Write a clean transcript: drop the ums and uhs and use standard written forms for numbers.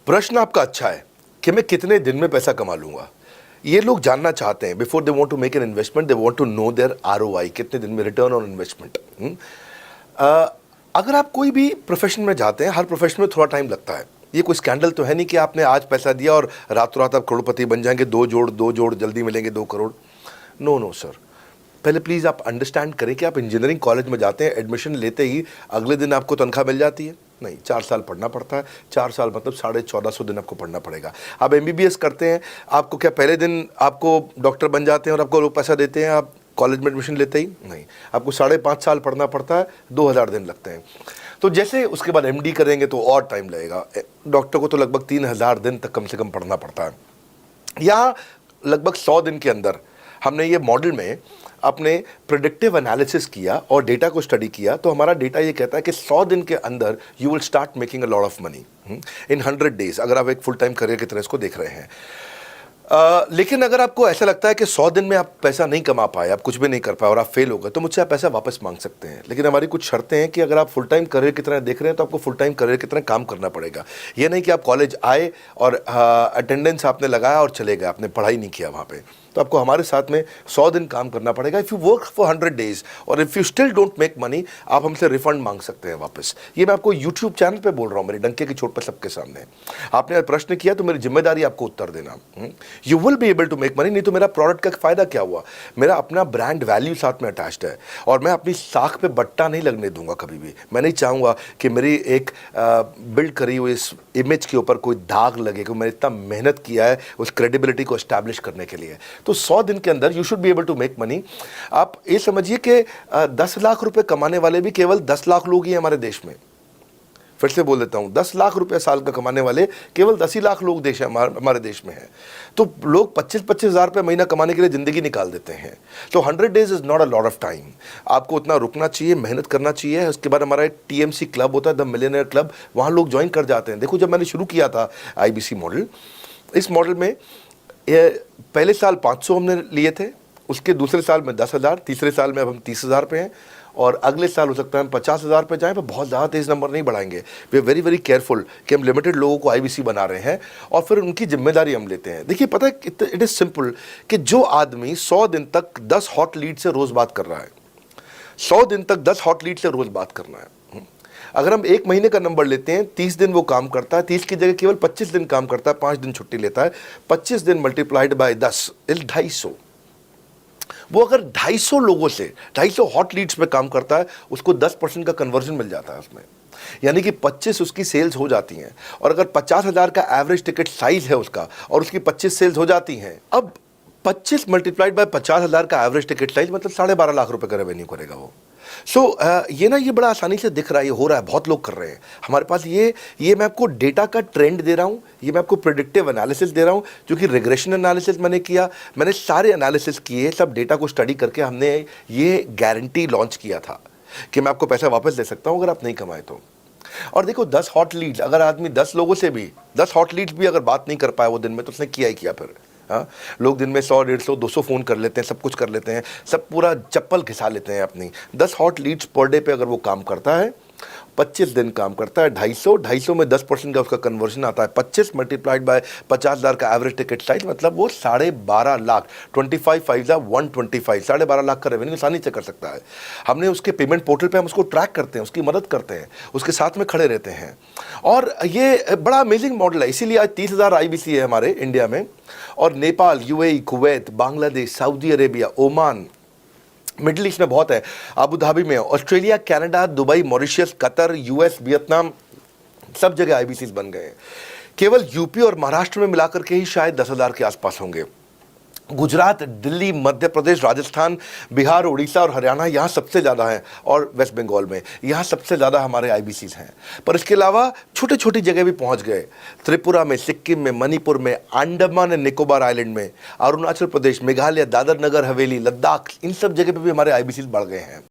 प्रश्न आपका अच्छा है कि मैं कितने दिन में पैसा कमा लूंगा। ये लोग जानना चाहते हैं, before they want to make an investment they want to know their ROI, कितने दिन में रिटर्न ऑन इन्वेस्टमेंट। अगर आप कोई भी प्रोफेशन में जाते हैं, हर प्रोफेशन में थोड़ा टाइम लगता है। ये कोई स्कैंडल तो है नहीं कि आपने आज पैसा दिया और रातों रात आप करोड़पति बन जाएंगे, दो जोड़ जल्दी मिलेंगे 2 करोड़। नो नो सर, पहले प्लीज़ आप अंडरस्टैंड करें कि आप इंजीनियरिंग कॉलेज में जाते हैं, एडमिशन लेते ही अगले दिन आपको तनख्वाह मिल जाती है? नहीं, 4 साल पढ़ना पड़ता है। 4 साल मतलब 1450 दिन आपको पढ़ना पड़ेगा। आप एमबीबीएस करते हैं, आपको क्या पहले दिन आपको डॉक्टर बन जाते हैं और आपको लोग पैसा देते हैं आप कॉलेज में एडमिशन लेते ही? नहीं, आपको 5.5 साल पढ़ना पड़ता है, 2000 दिन लगते हैं। तो जैसे उसके बाद एमडी करेंगे तो और टाइम लगेगा। डॉक्टर को तो लगभग 3000 दिन तक कम से कम पढ़ना पड़ता है। यहाँ लगभग 100 दिन के अंदर हमने ये मॉडल में अपने प्रेडिक्टिव एनालिसिस किया और डेटा को स्टडी किया, तो हमारा डेटा ये कहता है कि 100 दिन के अंदर you will start making a lot of money in 100 days, अगर आप एक फुल टाइम करियर की तरह इसको देख रहे हैं। लेकिन अगर आपको ऐसा लगता है कि 100 दिन में आप पैसा नहीं कमा पाए, आप कुछ भी नहीं कर पाए और आप फेल हो गए, तो मुझसे आप पैसा वापस मांग सकते हैं। लेकिन हमारी कुछ शर्तें हैं कि अगर आप फुल टाइम करियर की तरह देख रहे हैं तो आपको फुल टाइम करियर की तरह काम करना पड़ेगा। ये नहीं कि आप कॉलेज आए और अटेंडेंस आपने लगाया और चले गए, आपने पढ़ाई नहीं किया वहाँ पे। तो आपको हमारे साथ में 100 दिन काम करना पड़ेगा। If you work for 100 days और if you still don't make money, आप हमसे रिफंड मांग सकते हैं वापस। ये मैं आपको यूट्यूब चैनल पे बोल रहा हूँ, मेरे डंके की चोट पर सबके सामने। आपने प्रश्न किया तो मेरी जिम्मेदारी आपको उत्तर देना। You will be able to make money, नहीं तो मेरा प्रोडक्ट का फायदा क्या हुआ? मेरा अपना ब्रांड वैल्यू साथ में अटैच्ड है और मैं अपनी साख पे बट्टा नहीं लगने दूंगा कभी भी। मैं नहीं चाहूँगा कि मेरी एक बिल्ड करी हुई इस इमेज के ऊपर कोई दाग लगे कि मैंने इतना मेहनत किया है उस क्रेडिबिलिटी को एस्टैब्लिश करने के लिए। तो 100 दिन के अंदर you should be able to make money. आप ये समझिए कि 10 लाख रुपए कमाने वाले भी केवल 10 लाख लोग ही हैं हमारे देश में। फिर से बोल देता हूं, 10 लाख रुपए साल का कमाने वाले केवल 10 ही लाख लोग देश हमारे देश में हैं। तो लोग 25-25 हज़ार रुपये महीना कमाने के लिए ज़िंदगी निकाल देते हैं। तो 100 days is not a lot of time. आपको उतना रुकना चाहिए, मेहनत करना चाहिए। उसके बाद हमारा एक टीएमसी क्लब होता है, द मिलियनेयर क्लब, वहाँ लोग ज्वाइन कर जाते हैं। देखो, जब मैंने शुरू किया था आईबीसी मॉडल, इस मॉडल में पहले साल 500 हमने लिए थे, उसके दूसरे साल में 10,000, तीसरे साल में अब हम 30,000 पे हैं और अगले साल हो सकता है हम 50,000 पे जाएं, पर बहुत ज़्यादा तेज़ नंबर नहीं बढ़ाएंगे। We are very very careful कि हम लिमिटेड लोगों को आईबीसी बना रहे हैं और फिर उनकी जिम्मेदारी हम लेते हैं। देखिए, पता है इट इज़ सिंपल कि जो आदमी 100 दिन तक 10 हॉट लीड से रोज़ बात कर रहा है, 100 दिन तक 10 हॉट लीड से रोज़ बात करना है। अगर हम 1 महीने का नंबर लेते हैं, 30 दिन वो काम करता है, 30 की जगह केवल 25 दिन काम करता है, 5 दिन छुट्टी लेता है, 25 दिन मल्टीप्लाइड बाय 10 इज 250। वो अगर 250 लोगों से 250 हॉट लीड्स पे काम करता है, उसको 10% का कन्वर्जन मिल जाता है उसमें, यानी कि 25 उसकी सेल्स हो जाती हैं। और अगर 50,000 का एवरेज टिकट साइज है उसका और उसकी 25 सेल्स हो जाती हैं, अब 25 मल्टीप्लाइड बाय 50,000 का एवरेज टिकट साइज मतलब 12.5 लाख रुपए का रेवेन्यू करेगा वो। ये बड़ा आसानी से दिख रहा है, ये हो रहा है, बहुत लोग कर रहे हैं हमारे पास। ये मैं आपको डेटा का ट्रेंड दे रहा हूँ, ये मैं आपको प्रेडिक्टिव एनालिसिस दे रहा हूँ, जो कि रिग्रेशन एनालिसिस मैंने किया, मैंने सारे एनालिसिस किए, सब डेटा को स्टडी करके हमने ये गारंटी लॉन्च किया था कि मैं आपको पैसा वापस दे सकता हूँ अगर आप नहीं कमाए तो। और देखो, 10 हॉट लीड्स, अगर आदमी 10 लोगों से भी 10 हॉट लीड्स भी अगर बात नहीं कर पाया वो दिन में, तो उसने किया ही किया फिर। हाँ, लोग दिन में 100, 150, 200 फ़ोन कर लेते हैं, सब कुछ कर लेते हैं, सब पूरा चप्पल घिसा लेते हैं अपनी। 10 हॉट लीड्स पर डे पे अगर वो काम करता है, 25 दिन काम करता है, 250 में 10% का उसका कन्वर्जन आता है, 25 मल्टीप्लाइड बाय 50,000 का एवरेज टिकट साइज मतलब वो 12.5 लाख, 25/5 12.5 लाख का रेवेन्यू आसानी से कर सकता है। हमने उसके पेमेंट पोर्टल पे हम उसको ट्रैक करते हैं, उसकी मदद करते हैं, उसके साथ में खड़े रहते हैं। और ये बड़ा अमेजिंग मॉडल है, इसीलिए आज 30,000 आईबीसी है हमारे इंडिया में। और Nepal, UAE, Kuwait, Bangladesh, Saudi Arabia, Oman, middle east में बहुत है, अबू धाबी में, Australia, Canada, Dubai, Mauritius, Qatar, US, Vietnam, सब जगह आईबीसीज बन गए हैं। केवल यूपी और महाराष्ट्र में मिलाकर के ही शायद 10,000 के आसपास होंगे। गुजरात, दिल्ली, मध्य प्रदेश, राजस्थान, बिहार, उड़ीसा और हरियाणा यहाँ सबसे ज़्यादा हैं, और वेस्ट बंगाल में यहाँ सबसे ज़्यादा हमारे आईबीसीज हैं। पर इसके अलावा छोटी छोटी जगह भी पहुँच गए, त्रिपुरा में, सिक्किम में, मणिपुर में, अंडमान एंड निकोबार आइलैंड में, अरुणाचल प्रदेश, मेघालय, दादर नगर हवेली, लद्दाख, इन सब जगह पे भी हमारे आईबीसीज बढ़ गए हैं।